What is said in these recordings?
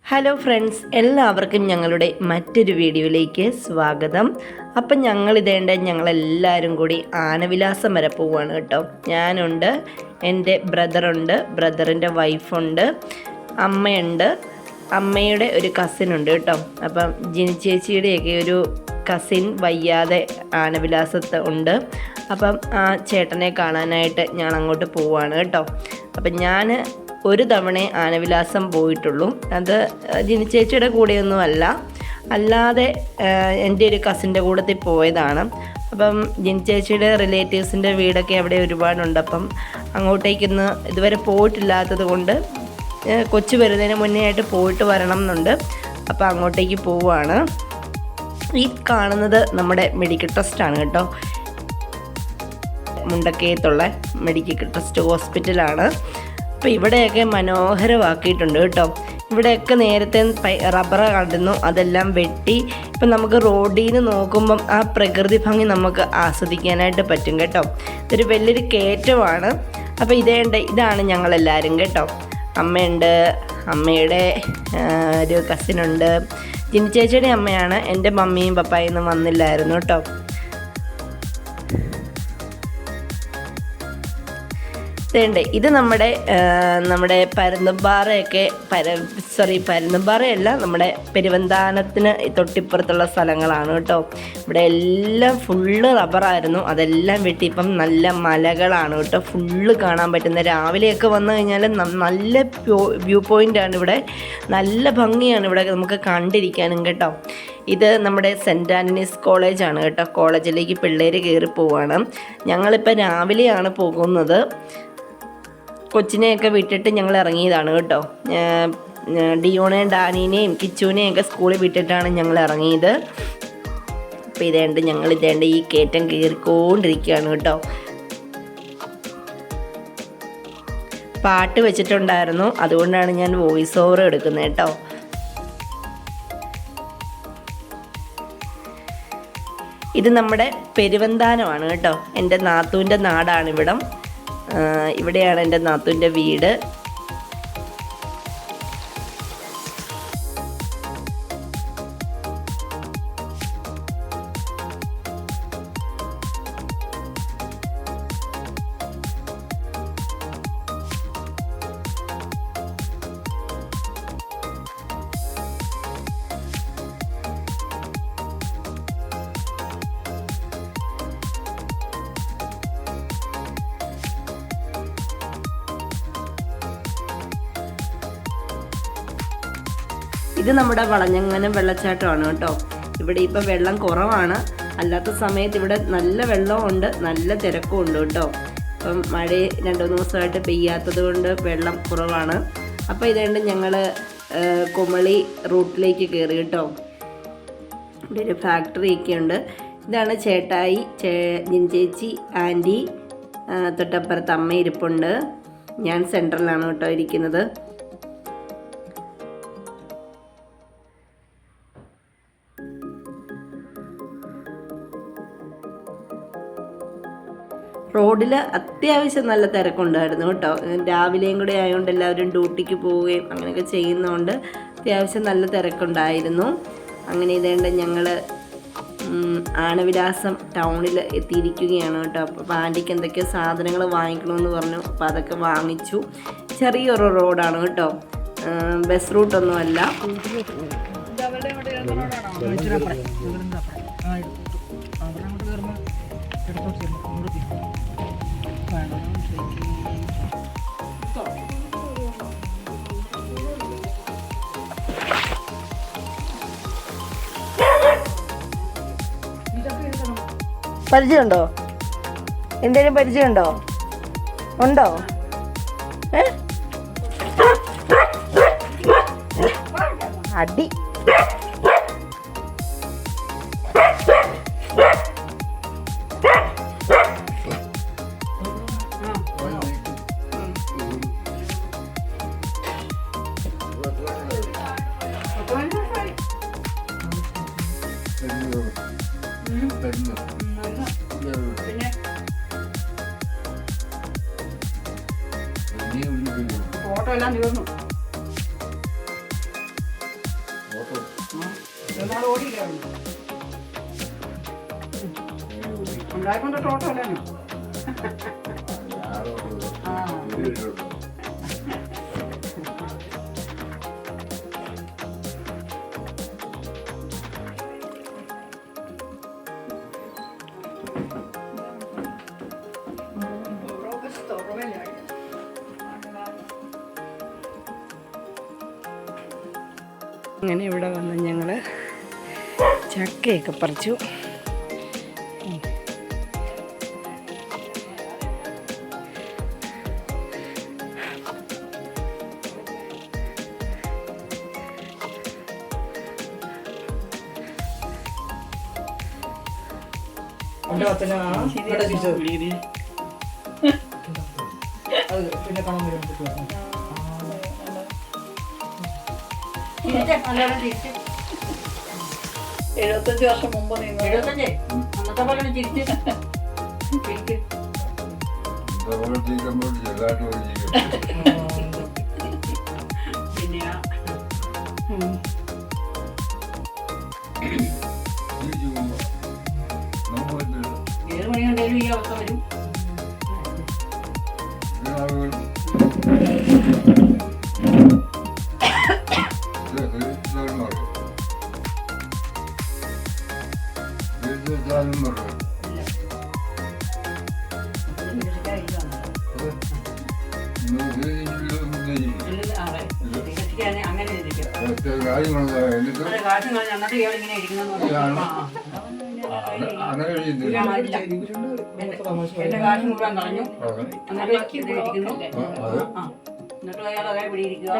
Hello friends, എല്ലാവർക്കും ഞങ്ങളുടെ മറ്റൊരു വീഡിയോയിലേക്ക് സ്വാഗതം. അപ്പം ഞങ്ങളെല്ലാവരും കൂടി ആനവിലാസം വരെ പോവുകയാണ് കേട്ടോ. ഞാനുണ്ട്, എൻ്റെ ബ്രദറുണ്ട്, ബ്രദറിൻ്റെ വൈഫുണ്ട്, അമ്മയുണ്ട്, അമ്മയുടെ ഒരു കസിനുണ്ട് കേട്ടോ. അപ്പം ജിനി ചേച്ചിയുടെയൊക്കെ ഒരു കസിൻ വയ്യാതെ ആനവിലാസത്ത് ഉണ്ട്. അപ്പം ആ ചേട്ടനെ കാണാനായിട്ട് ഞാൻ അങ്ങോട്ട് പോവുകയാണ് കേട്ടോ. അപ്പം ഞാൻ ഒരു തവണ ആനവിലാസം പോയിട്ടുള്ളൂ. അത് ജിനി ചേച്ചിയുടെ കൂടെയൊന്നും അല്ലാതെ എൻ്റെ ഒരു കസിൻ്റെ കൂടത്തിൽ പോയതാണ്. അപ്പം ജിനി ചേച്ചിയുടെ റിലേറ്റീവ്സിൻ്റെ വീടൊക്കെ അവിടെ ഒരുപാടുണ്ട്. അപ്പം അങ്ങോട്ടേക്കൊന്ന് ഇതുവരെ പോയിട്ടില്ലാത്തത് കൊണ്ട് കൊച്ചു വരുന്നതിന് മുന്നേ ആയിട്ട് പോയിട്ട് വരണം എന്നുണ്ട്. അപ്പം അങ്ങോട്ടേക്ക് പോവുകയാണ്. ഈ കാണുന്നത് നമ്മുടെ മെഡിക്കൽ ട്രസ്റ്റാണ് കേട്ടോ. മുണ്ടക്കയത്തുള്ള മെഡിക്കൽ ട്രസ്റ്റ് ഹോസ്പിറ്റലാണ്. അപ്പോൾ ഇവിടെയൊക്കെ മനോഹരമാക്കിയിട്ടുണ്ട് കേട്ടോ. ഇവിടെയൊക്കെ നേരത്തെ റബ്ബർ കണ്ടിരുന്നു, അതെല്ലാം വെട്ടി ഇപ്പം നമുക്ക് റോഡിൽ നിന്ന് നോക്കുമ്പം ആ പ്രകൃതി ഭംഗി നമുക്ക് ആസ്വദിക്കാനായിട്ട് പറ്റും കേട്ടോ. ഇതൊരു വലിയൊരു കയറ്റമാണ്. അപ്പോൾ ഇതാണ് ഞങ്ങളെല്ലാവരും കേട്ടോ. അമ്മയുണ്ട്, അമ്മയുടെ ഒരു കസിനുണ്ട്, ജിനി ചേച്ചിയുടെ അമ്മയാണ്. എൻ്റെ മമ്മിയും പപ്പായൊന്നും വന്നില്ലായിരുന്നു കേട്ടോ. ഇത് നമ്മുടെ പരുന്തുംപാറയൊക്കെ പരുന്തുംപാറയല്ല, നമ്മുടെ പെരുവന്താനത്തിന് തൊട്ടിപ്പുറത്തുള്ള സ്ഥലങ്ങളാണ് കേട്ടോ. ഇവിടെ എല്ലാം ഫുള്ള് റബ്ബറായിരുന്നു, അതെല്ലാം വെട്ടി ഇപ്പം നല്ല മലകളാണ് കേട്ടോ. ഫുള്ള് കാണാൻ പറ്റുന്ന, രാവിലെയൊക്കെ വന്നു കഴിഞ്ഞാൽ നല്ല വ്യൂ പോയിൻ്റാണ് ഇവിടെ. നല്ല ഭംഗിയാണ് ഇവിടെ നമുക്ക് കണ്ടിരിക്കാനും കേട്ടോ. ഇത് നമ്മുടെ സെൻറ്റ് ആൻ്റണീസ് കോളേജാണ് കേട്ടോ. കോളേജിലേക്ക് പിള്ളേർ കയറി പോവുകയാണ്. ഞങ്ങളിപ്പോൾ രാവിലെയാണ് പോകുന്നത്. കൊച്ചിനെയൊക്കെ വിട്ടിട്ട് ഞങ്ങൾ ഇറങ്ങിയതാണ് കേട്ടോ. ഡിയോണേയും ഡാനീനെയും കിച്ചുവിനെയും ഒക്കെ സ്കൂളിൽ വിട്ടിട്ടാണ് ഞങ്ങൾ ഇറങ്ങിയത്. അപ്പോൾ ഞങ്ങൾ ഈ കയറ്റം കയറിക്കൊണ്ടിരിക്കുകയാണ് കേട്ടോ. പാട്ട് വെച്ചിട്ടുണ്ടായിരുന്നു, അതുകൊണ്ടാണ് ഞാൻ വോയിസ് ഓവർ എടുക്കുന്നത് കേട്ടോ. ഇത് നമ്മുടെ പെരുവന്താനമാണ് കേട്ടോ. എൻ്റെ നാത്തൂൻ്റെ നാടാണ് ഇവിടം. ഇവിടെയാണ് എൻ്റെ നാത്തൂൻ്റെ വീട്. ഇത് നമ്മുടെ വളഞ്ഞങ്ങനം വെള്ളച്ചാട്ടമാണ് കേട്ടോ. ഇവിടെ ഇപ്പം വെള്ളം കുറവാണ്, അല്ലാത്ത സമയത്ത് ഇവിടെ നല്ല വെള്ളമുണ്ട്, നല്ല തിരക്കും ഉണ്ട് കേട്ടോ. ഇപ്പം മഴ 2-3 ദിവസമായിട്ട് പെയ്യാത്തത് കൊണ്ട് വെള്ളം കുറവാണ്. അപ്പോൾ ഞങ്ങൾ കുമളി റൂട്ടിലേക്ക് കയറി കേട്ടോ. ഇവിടെ ഒരു ഫാക്ടറിയൊക്കെ ഉണ്ട്. ഇതാണ് ചേട്ടായി, ജിനി ചേച്ചി, ആൻറ്റി, തൊട്ടപ്പുറത്ത് അമ്മ ഇരിപ്പുണ്ട്. ഞാൻ സെൻട്രലാണ് കേട്ടോ ഇരിക്കുന്നത്. റോഡിൽ അത്യാവശ്യം നല്ല തിരക്കുണ്ടായിരുന്നു കേട്ടോ. രാവിലെയും കൂടെ ആയതുകൊണ്ട് എല്ലാവരും ഡ്യൂട്ടിക്ക് പോവുകയും അങ്ങനെയൊക്കെ ചെയ്യുന്നതുകൊണ്ട് അത്യാവശ്യം നല്ല തിരക്കുണ്ടായിരുന്നു. അങ്ങനെ ഞങ്ങൾ ആനവിലാസം ടൗണിൽ എത്തിയിരിക്കുകയാണ് കേട്ടോ. അപ്പോൾ ആൻറ്റിക്ക് എന്തൊക്കെയോ സാധനങ്ങൾ വാങ്ങിക്കണമെന്ന് പറഞ്ഞു. അപ്പോൾ അതൊക്കെ വാങ്ങിച്ചു. ചെറിയൊരു റോഡാണ് കേട്ടോ, ബസ് റൂട്ടൊന്നുമല്ല. പരിചയമുണ്ടോ? എന്തെങ്കിലും പരിചയമുണ്ടോ? ഉണ്ടോ? അടി ഫോട്ടോ എല്ലാം തീർന്നു. ഉണ്ടായിക്കൊണ്ട് ടോട്ടോ അല്ലേ അങ്ങനെ ഇവിടെ വന്ന് ഞങ്ങൾ ചക്കയൊക്കെ പറിച്ചു. പിന്നെ കാണാൻ വരും 75 വർഷം മുമ്പ് 75 അന്നത്തെ പോലെ ചിരിച്ച് പിന്നെയാ 7 മണി കണ്ടാലും ഈ അവസ്ഥ വരും. അങ്ങനെ എന്റെ കാശ് മുഴുവൻ കളഞ്ഞു. എന്നിട്ട് അയാൾ അതേ പിടിയിരിക്കുക.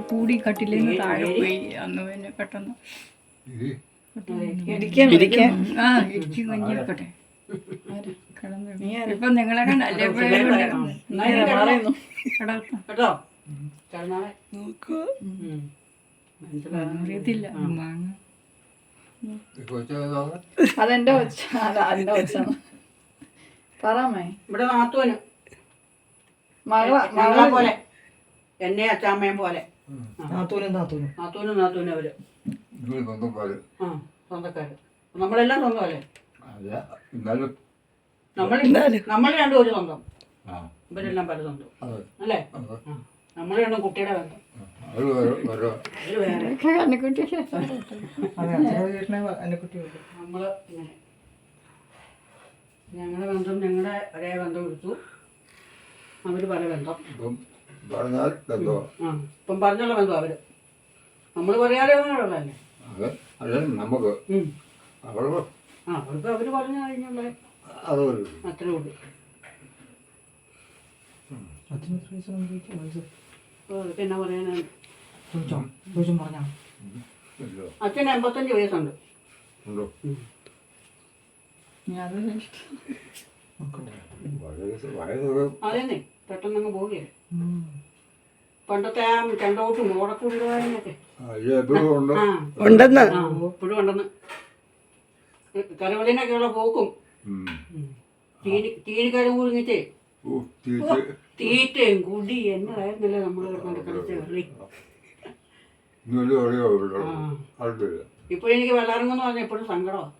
കൂടി കട്ടിലേക്ക് താഴെ പോയി അന്ന് പിന്നെ പെട്ടെന്ന് ഇടിച്ചു കഞ്ഞിരിക്കട്ടെ ഇപ്പൊ നിങ്ങളെ കണ്ടല്ലേ കേട്ടോ അറിയത്തില്ല മാങ്ങ അതെന്റെ ഒച്ച അതിന്റെ ഒച്ചാണ് പറയാമേ. ഇവിടെ നാത്തൂന് മകളെ പോലെ എന്നെ അച്ചാമ്മയും പോലെ നാത്തൂനും അവര് സ്വന്തക്കാര്. നമ്മളെല്ലാം സ്വന്തമല്ലേ? നമ്മൾ രണ്ടും ഒരു സ്വന്തം, ഇവരെല്ലാം പല സ്വന്തം അല്ലേ? നമ്മൾ രണ്ടും കുട്ടിയുടെ ബന്ധം. നമ്മള് ഇങ്ങനെ ഞങ്ങളുടെ ബന്ധം ഞങ്ങളുടെ ഒരേ ബന്ധം എടുത്തു, അവര് പല ബന്ധം. ഇപ്പം പറഞ്ഞുള്ള ബന്ധം അവര്, നമ്മള് പറയാതെ ഉള്ളതല്ലേ നമുക്ക് അവർക്ക് അവര് പറഞ്ഞു കഴിഞ്ഞുള്ള അത്രേ ഉള്ളൂ. പിന്നെ പറയാനാണ് അച്ഛന് 85 വയസ്സുണ്ട്. അതേന്നെ പെട്ടെന്നങ്ങ് പോവുകയല്ലേ. പണ്ടത്തെ ആ ചെണ്ടോട്ടും ഓടക്കൂടുവാനൊക്കെ ഉണ്ടെന്ന് ഇപ്പോഴും ഉണ്ടെന്ന്. കലവളിനൊക്കെയുള്ള പോക്കും തീനിക്കാരും കൂടിങ്ങിട്ടേ തീറ്റയും കുടി എന്നതായിരുന്നല്ലേ നമ്മൾ കളിച്ച കളി. ഇപ്പൊ എനിക്ക് വെള്ളാറങ്ങെന്ന് പറഞ്ഞാൽ എപ്പോഴും സങ്കടമാണ്.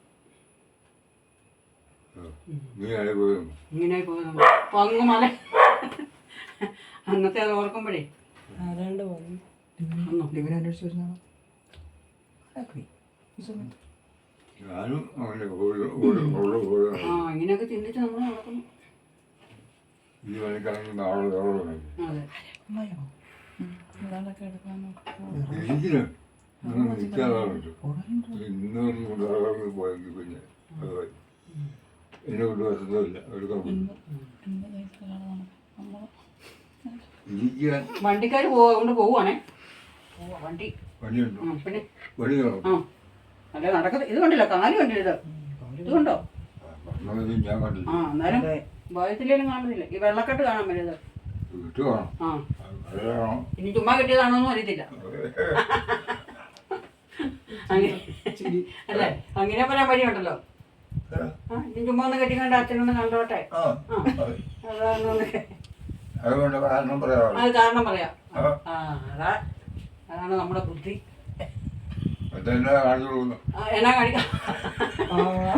ഇങ്ങനെ പോയി പങ്ങുമല അന്നത്തെ അത് ഓർക്കുമ്പോഴേ ഇങ്ങനെയൊക്കെ ചിന്തിച്ച് നമ്മൾ നടക്കുന്നു. എന്നെ കൊണ്ട് വരുന്നില്ല വണ്ടിക്കാർ കൊണ്ട് പോവുകയാണേ. വണ്ടി പിന്നെ അല്ല നടക്കുന്നത്. ഇത് കണ്ടില്ല, കാല് കണ്ടില്ല. ഇത് കണ്ടോ? അന്നേരം വയസ്സിലും കാണുന്നില്ല. ഈ വെള്ളക്കെട്ട് കാണാൻ പറ്റിയത് ഇനി ചുമ്മാ കിട്ടിയതാണോന്നും അറിയത്തില്ല. അല്ലേ? അങ്ങനെ പറയാൻ വഴിയുണ്ടല്ലോ. ഇനി ചുമ്മാ ഒന്ന് കെട്ടിക്കണ്ട അച്ഛനൊന്ന് കണ്ടോട്ടെ. അത് കാരണം പറയാം. അതാ അതാണ് നമ്മുടെ ബുദ്ധി. അതെന്നെ കാണിച്ചു കൊടുക്കുന്നു. എന്നാ കാണിക്കാം,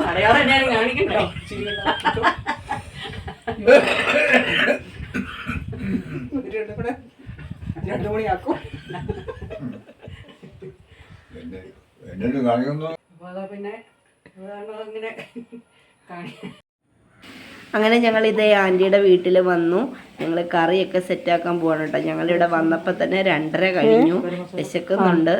അടയാളം എന്നാലും കാണിക്കണ്ടോ? രണ്ടു മണിയാക്കും. എന്നെ കാണിക്കുന്നു. അപ്പോൾ അതാ പിന്നെ ഇങ്ങനെ കാണി. അങ്ങനെ ഞങ്ങൾ ഇതേ ആൻറ്റിയുടെ വീട്ടിൽ വന്നു. ഞങ്ങൾ കറിയൊക്കെ സെറ്റാക്കാൻ പോവാണ് കേട്ടോ. ഞങ്ങളിവിടെ വന്നപ്പോൾ തന്നെ 2:30 കഴിഞ്ഞു. വിശക്കുന്നുണ്ട്,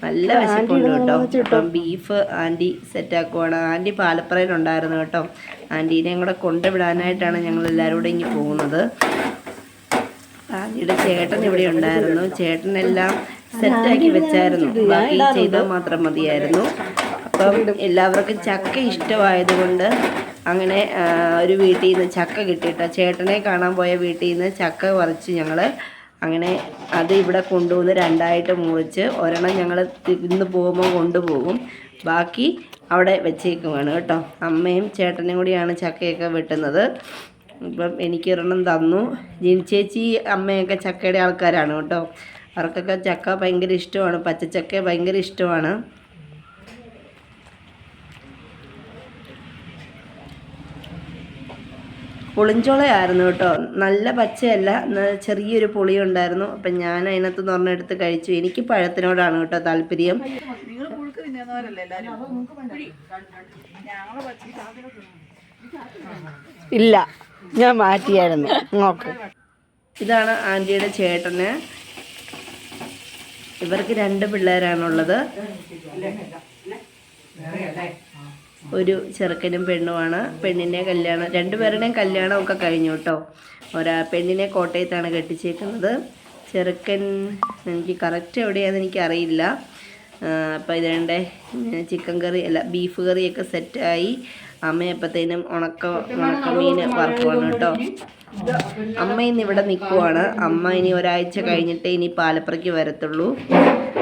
നല്ല വിശക്കുണ്ട് കേട്ടോ. അപ്പം ബീഫ് ആൻറ്റി സെറ്റാക്കുവാണ്. ആൻറ്റി പാലപ്പറയിലുണ്ടായിരുന്നു കേട്ടോ. ആൻറ്റീനെയും കൂടെ കൊണ്ടുവിടാനായിട്ടാണ് ഞങ്ങൾ എല്ലാവരും കൂടെ ഇങ്ങ് പോകുന്നത്. ആൻറ്റിയുടെ ചേട്ടൻ ഇവിടെ ഉണ്ടായിരുന്നു. ചേട്ടനെല്ലാം സെറ്റാക്കി വെച്ചായിരുന്നു, ബാക്കി ചെയ്താൽ മാത്രം മതിയായിരുന്നു. അപ്പം എല്ലാവർക്കും ചക്ക ഇഷ്ടമായതുകൊണ്ട് അങ്ങനെ ഒരു വീട്ടിൽ നിന്ന് ചക്ക കിട്ടിയിട്ടോ. ചേട്ടനെ കാണാൻ പോയ വീട്ടിൽ നിന്ന് ചക്ക പറിച്ച് ഞങ്ങൾ അങ്ങനെ അത് ഇവിടെ കൊണ്ടുവന്ന് 2ആയിട്ട് മുറിച്ച് ഒരെണ്ണം ഞങ്ങൾ ഇന്ന് പോകുമ്പോൾ കൊണ്ടുപോകും, ബാക്കി അവിടെ വെച്ചേക്കുവാണ് കേട്ടോ. അമ്മയും ചേട്ടനും കൂടിയാണ് ചക്കയൊക്കെ വെട്ടുന്നത്. ഇപ്പം എനിക്കൊരെണ്ണം തന്നു. ജിനി ചേച്ചി അമ്മയൊക്കെ ചക്കയുടെ ആൾക്കാരാണ് കേട്ടോ. അവർക്കൊക്കെ ചക്ക ഭയങ്കര ഇഷ്ടമാണ്, പച്ചച്ചക്ക ഭയങ്കര ഇഷ്ടമാണ്. പുളിഞ്ചോളയായിരുന്നു കേട്ടോ, നല്ല പച്ചയല്ല, ചെറിയൊരു പുളി ഉണ്ടായിരുന്നു. അപ്പം ഞാൻ അതിനകത്ത് നിന്ന് ഒരെണ്ണെടുത്ത് കഴിച്ചു. എനിക്ക് പഴത്തിനോടാണ് കേട്ടോ താല്പര്യം. നിങ്ങൾ പുഴുക്ക് തിന്നുന്നവരല്ലേ എല്ലാവരും? ഇല്ല, ഞാൻ മാറ്റിയായിരുന്നു. നോക്ക്, ഇതാണ് ആൻറ്റിയുടെ ചേട്ടന്. ഇവർക്ക് 2 പിള്ളേരാണുള്ളത്. ഒരു ചെറുക്കനും പെണ്ണുമാണ്. പെണ്ണിൻ്റെ കല്യാണം, 2 പേരുടെയും കല്യാണമൊക്കെ കഴിഞ്ഞു കേട്ടോ. പെണ്ണിനെ കോട്ടയത്താണ് കെട്ടിച്ചേക്കുന്നത്. ചെറുക്കൻ എനിക്ക് കറക്റ്റ് എവിടെയാണെന്ന് എനിക്കറിയില്ല. അപ്പോൾ ഇതേണ്ട ചിക്കൻ കറി അല്ല ബീഫ് കറിയൊക്കെ സെറ്റായി. അമ്മയപ്പോഴത്തേനും ഉണക്കമീൻ വറുക്കുവാണ് കേട്ടോ. അമ്മ ഇന്ന് ഇവിടെ നിൽക്കുവാണ്. അമ്മ ഇനി ഒരാഴ്ച കഴിഞ്ഞിട്ടേ ഇനി പാലപ്പുറയ്ക്ക് വരത്തുള്ളൂ.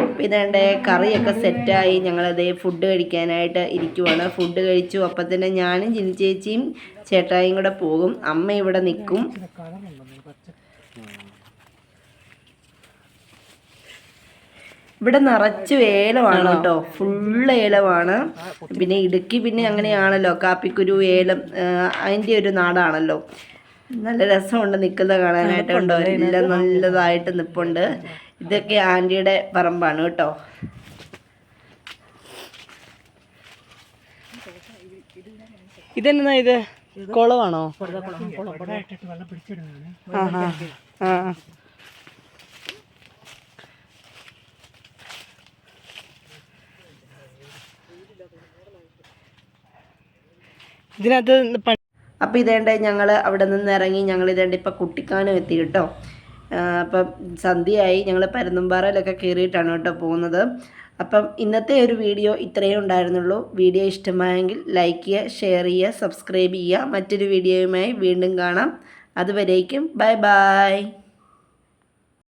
അപ്പോൾ ഇതേണ്ട കറിയൊക്കെ സെറ്റായി. ഞങ്ങളതേ ഫുഡ് കഴിക്കാനായിട്ട് ഇരിക്കുവാണ്. ഫുഡ് കഴിച്ചു. അപ്പം തന്നെ ഞാനും ജിനി ചേച്ചിയും ചേട്ടായും കൂടെ പോകും. അമ്മ ഇവിടെ നിൽക്കും. ഇവിടെ നിറച്ച് ഏലമാണ് കേട്ടോ, ഫുള്ള് ഏലമാണ്. പിന്നെ ഇടുക്കി പിന്നെ അങ്ങനെയാണല്ലോ, കാപ്പിക്കുരു ഏലം അതിൻ്റെ ഒരു നാടാണല്ലോ. നല്ല രസമുണ്ട് നിൽക്കുന്ന കാണാനായിട്ട് കണ്ടോ, എല്ലാം നല്ലതായിട്ട് നിൽപ്പുണ്ട്. ഇതൊക്കെ ആൻറ്റിയുടെ പറമ്പാണ് കേട്ടോ. ഇതെന്നാ ഇത്, കുളമാണോ? ആ ഇതിനകത്ത്. അപ്പോൾ ഇതേണ്ട ഞങ്ങൾ അവിടെ നിന്ന് ഇറങ്ങി. ഞങ്ങൾ ഇതേണ്ട ഇപ്പം കുട്ടിക്കാനം എത്തി കേട്ടോ. അപ്പം സന്ധ്യയായി. ഞങ്ങൾ പരുന്തുംപാറയിലൊക്കെ കയറിയിട്ടാണ് കേട്ടോ പോകുന്നത്. അപ്പം ഇന്നത്തെ ഒരു വീഡിയോ ഇത്രയേ ഉണ്ടായിരുന്നുള്ളൂ. വീഡിയോ ഇഷ്ടമായെങ്കിൽ ലൈക്ക് ചെയ്യുക, ഷെയർ ചെയ്യുക, സബ്സ്ക്രൈബ് ചെയ്യുക. മറ്റൊരു വീഡിയോയുമായി വീണ്ടും കാണാം. അതുവരേക്കും ബൈ ബൈ.